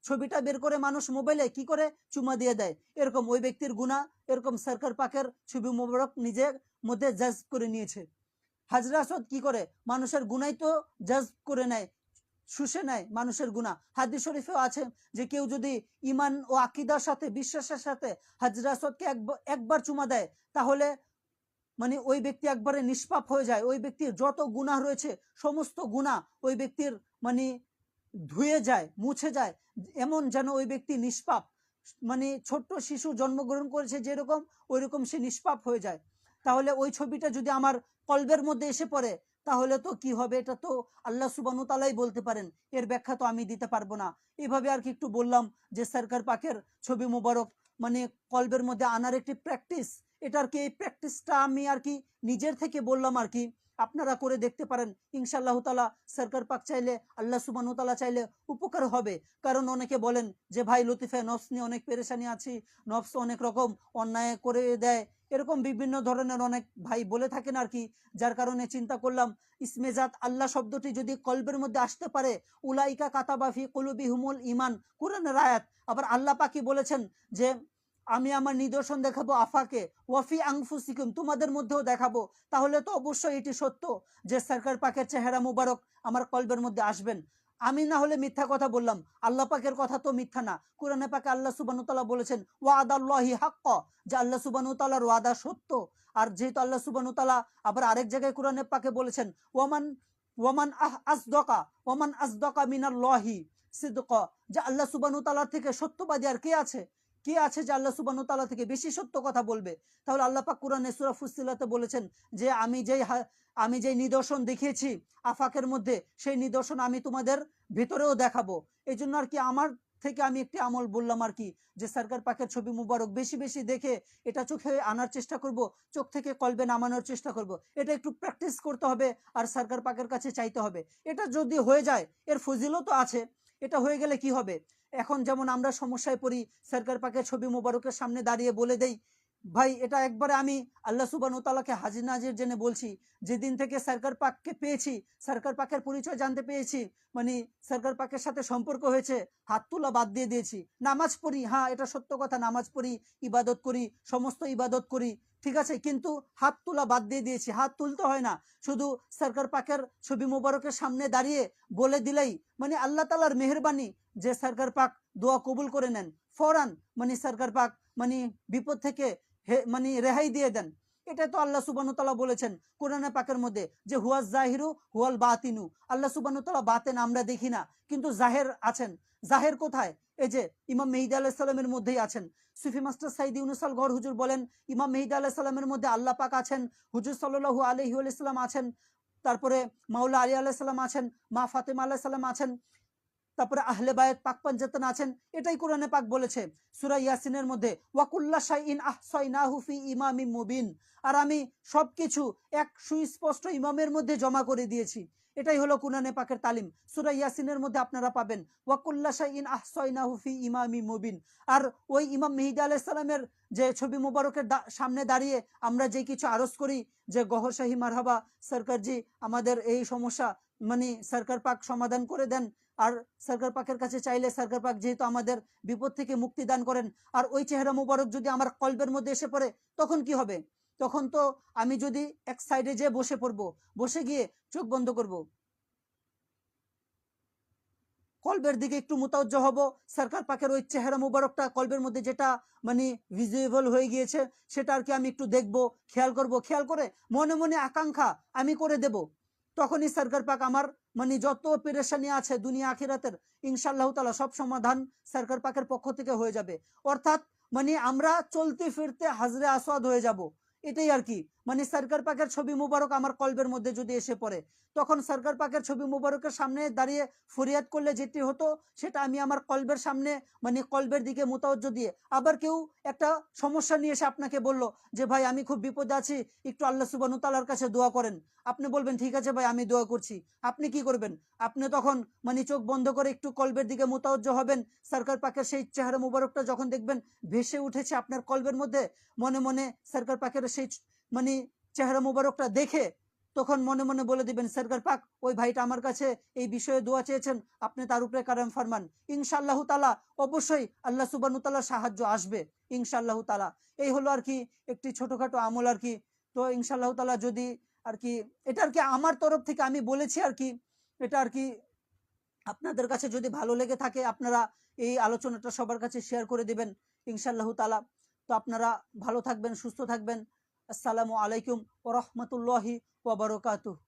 ছবিটা বের করে মানুষ মোবাইলে কি করে চুমা দিয়ে দেয়। এরকম ওই ব্যক্তির গুনাহ এরকম সরকার পাকের ছবি মুবারক নিজের মধ্যে জাজব করে নিয়েছে। হাজরে আসওয়াদ কি করে? মানুষের গুনাই তো জাজব করে নেয়, শুষে নেয় মানুষের গুনাহ। হাদিস শরীফেও আছে যে কেউ যদি ইমান ও আকীদার সাথে, বিশ্বাসের সাথে হাজরে আসওয়াদকে একবার চুমা দেয়, তাহলে মানে ওই ব্যক্তি একবারে নিষ্পাপ হয়ে যায়। ওই ব্যক্তির যত গুনাহ রয়েছে সমস্ত গুনাহ ওই ব্যক্তির মানে ধুয়ে যায়, মুছে যায়, এমন যেন ওই ব্যক্তি নিষ্পাপ। মানে ছোট্ট শিশু জন্মগ্রহণ করেছে যেরকম, ওইরকম সে নিষ্পাপ হয়ে যায়। তাহলে ওই ছবিটা যদি আমার কলবের মধ্যে এসে পড়ে, তাহলে তো কি হবে? এটা তো আল্লাহ সুবহানাহু ওয়া তাআলাই বলতে পারেন, এর ব্যাখ্যা তো আমি দিতে পারবো না। এইভাবে আর কি একটু বললাম যে সরকার পাকের ছবি মুবারক মানে কলবের মধ্যে আনার একটি প্র্যাকটিস। এটার কি এই প্র্যাকটিসটা আমি আর কি নিজের থেকে বললাম আর কি। আপনারা করে দেখতে পারেন, ইনশাআল্লাহ তাআলা সরকার পাক চাইলে, আল্লাহ সুবহানাহু ওয়া তাআলা চাইলে উপকার হবে। কারণ অনেকে বলেন যে ভাই লতিফে নফস নিয়ে অনেক পেরেশানি আছি, নফস অনেক রকম অন্যায় করে দেয়, এরকম বিভিন্ন ধরনের অনেক ভাই বলে থাকেন আর কি। যার কারণে চিন্তা করলাম ইসমে জাত আল্লাহ শব্দটি যদি কলবের মধ্যে আসতে পারে, উলাইকা কাতাবা ফি কুলুবিহুমুল ঈমান, কুরআনের আয়াত। আবার আল্লাহ পাকই বলেছেন যে আমি আমার নিদর্শন দেখাবো আফাকে, ওয়াফি আনফুসিকুম, তোমাদের মধ্যেও দেখাবো। তাহলে তো অবশ্যই এটি সত্য যে সরকার পাকের চেহারা মুবারক আমার কলবের মধ্যে আসবেন। আমি না হলে মিথ্যা কথা বললাম, আল্লাহ পাকের কথা তো মিথ্যা না। কোরআনে পাকে আল্লাহ সুবহানাহু ওয়া তাআলা বলেছেন ওয়াদাল্লাহি হাক্কা, যে আল্লাহ সুবহানাহু ওয়া তাআলার ওয়াদা সত্য। আর যেহেতু আল্লাহ সুবহানাহু ওয়া তাআলা আবার আরেক জায়গায় কোরআনে পাকে বলেছেন ওয়ামান ওয়ামান আসদাকা, ওয়ামান আসদাকা মিনাল্লাহি সিদকা, যে আল্লাহ সুবহানাহু ওয়া তাআলার থেকে সত্যবাদী আর কে আছে? কে আছে যে আল্লাহ সুবহানাহু ওয়া তাআলা থেকে বেশি সত্য কথা বলবে? তাহলে আল্লাহ পাক কোরআনে সূরা ফুসসিলাতে বলেছেন যে আমি যেই নিদর্শন দেখিয়েছি আফাকের মধ্যে, সেই নিদর্শন আমি তোমাদের ভিতরেও দেখাবো। এই জন্য আর কি আমার থেকে আমি একটি আমল বললাম আর কি, যে সরকার পাকের ছবি মুবারক বেশি বেশি দেখে এটা চোখে আনার চেষ্টা করব, চোখ থেকে কলবে নামানোর চেষ্টা করব। এটা একটু প্র্যাকটিস করতে হবে আর সরকার পাকের কাছে চাইতে হবে। এটা যদি হয়ে যায় এর ফজিলতও আছে। এটা হয়ে গেলে কি হবে? এখন যেমন আমরা সমস্যায় পড়ি, সরকার পাকের ছবি মুবারকের সামনে দাঁড়িয়ে বলে দেই, ভাই এটা একবারে আমি আল্লাহ সুবহানাহু ওয়া তাআলাকে হাজির নাজির জেনে বলছি, যেদিন থেকে সরকার পাককে পেয়েছি, সরকার পাকের পরিচয় জানতে পেরেছি, মানে সরকার পাকের সাথে সম্পর্ক হয়েছে, হাত তোলা বাদ দিয়ে দিয়েছি। নামাজ পড়ি, হ্যাঁ এটা সত্য কথা, নামাজ পড়ি, ইবাদত করি, সমস্ত ইবাদত করি, ঠিক আছে, কিন্তু হাত তোলা বাদ দিয়ে দিয়েছি। হাত তুলতে হয় না, শুধু সরকার পাকের ছবি মুবারকের সামনে দাঁড়িয়ে বলে দিলেই মানে আল্লাহ তাআলার মেহেরবানি যে সরকার পাক দোয়া কবুল করে নেন ফৌরান, মানে সরকার পাক মানে বিপদ থেকে মানে রেহাই দিয়ে দেন। এটা তো আল্লাহ সুবহানাহু ওয়া তাআলা বলেছেন কোরআনে পাকের মধ্যে যে হুয়াজ জাহিরু হুয়াল বাতিনু, আল্লাহ সুবহানাহু ওয়া তাআলা বাতেন আমরা দেখি না, কিন্তু জাহের আছেন। জাহের কোথায়? এই যে ইমাম মেহেদী আলাইহিস সালামের মধ্যেই আছেন। সুফি মাস্টার সাইদি ইউনুস আল গওহর হুজুর বলেন ইমাম মেহেদী আলাইহিস সালামের মধ্যে আল্লাহ পাক আছেন, হুজুর সাল্লাল্লাহু আলাইহি ওয়াসাল্লাম আছেন, তারপরে মাওলা আলী আলাইহিস সালাম আছেন, মা ফাতেমা আলাইহিস সালাম আছেন, তারপরে আহলে বায়াত পাক পাঞ্জাতন আছেন। এটাই কোরআনে পাক বলেছে সূরা ইয়াসিনের মধ্যে ওয়াকুল্লা শাইইন আহসাইনাহু ফি ইমামিম মুবিন, আর আমি সবকিছু এক সুস্পষ্ট ইমামের মধ্যে জমা করে দিয়েছি। এটাই হলো কুরআনে পাকের তালিম। সূরা ইয়াসিনের মধ্যে আপনারা পাবেন ওয়াকুল্লা শাইইন আহসাইনাহু ফি ইমামি মুবিন। আর ওই ইমাম মেহেদী আলাইহিস সালামের যে ছবি মুবারকের সামনে দাঁড়িয়ে আমরা যে কিছু আরজ করি যে গহর শাহী মারহাবা সরকারজি, আমাদের এই সমস্যা মানে সরকার পাক সমাধান করে দেন। আর সরকার পাকের কাছে চাইলে সরকার পাক যেহেতু আমাদের বিপদ থেকে মুক্তি দান করেন, আর ওই চেহারা মুবারক যদি আমার কলবের মধ্যে এসে পড়ে তখন কি হবে? তখন তো আমি যদি এক সাইডে যেয়ে বসে পড়বো, বসে গিয়ে চোখ বন্ধ করব, কলবের দিকে একটু মুতাওজ্জহ হব, সরকার পাকের ওই চেহারা মুবারকটা কলবের মধ্যে যেটা মানে ভিজিবল হয়ে গিয়েছে সেটা আর কি আমি একটু দেখবো, খেয়াল করব, খেয়াল করে মনে মনে আকাঙ্ক্ষা আমি করে দেব। তখনই সরকার পাক আমার মানে যত পেরেশানি আছে দুনিয়া আখিরাতের ইনশাআল্লাহ তাআলা সব সমাধান সরকার পাকের পক্ষ থেকে হয়ে যাবে। অর্থাৎ মানে আমরা চলতে ফিরতে হাজরে আসওয়াদ হয়ে যাব। এটাই আর কি, মানে সরকার পাকের ছবি মুবারক আমার কলবের মধ্যে যদি এসে পড়ে তখন সরকার পাকের ছবি মুবারকের সামনে দাঁড়িয়ে ফরিয়াদ করলে যেটি হতো সেটা আমি আমার কলবের সামনে মানে কলবের দিকে মুতাওজ্জ দিয়ে, আবার কেউ একটা সমস্যা নিয়ে এসে আপনাকে বলল যে ভাই আমি খুব বিপদে আছি, একটু আল্লাহ সুবহানাহু ওয়া তাআলার কাছে দোয়া করেন। আপনি বলবেন ঠিক আছে ভাই আমি দোয়া করছি। আপনি কি করবেন? আপনি তখন মানে চোখ বন্ধ করে একটু কলবের দিকে মুতাওজ্জ হবেন। সরকার পাকের সেই চেহারা মুবারকটা যখন দেখবেন ভেসে উঠেছে আপনার কলবের মধ্যে, মনে মনে সরকার পাকের সেই মানে চেহারা মুবারকটা দেখে তখন মনে মনে বলে দিবেন সরকার পাক ওই ভাইটা আমার কাছে এই বিষয়ে দোয়া চেয়েছেন, আপনি তার উপরে কারাম ফরমান। ইনশাআল্লাহ তাআলা অবশ্যই আল্লাহ সুবহানাহু ওয়া তাআলার সাহায্য আসবে ইনশাআল্লাহ তাআলা। এই হলো আর কি একটি ছোটখাটো আমল আর কি। তো ইনশাআল্লাহ তাআলা যদি আর কি এটা আর কি আমার তরফ থেকে আমি বলেছি আর কি, এটা আর কি আপনাদের কাছে যদি ভালো লেগে থাকে আপনারা এই আলোচনাটা সবার কাছে শেয়ার করে দিবেন ইনশাআল্লাহ তাআলা। তো আপনারা ভালো থাকবেন, সুস্থ থাকবেন। আসসালামু আলাইকুম ওয়া রাহমাতুল্লাহি ওয়া বারাকাতুহু।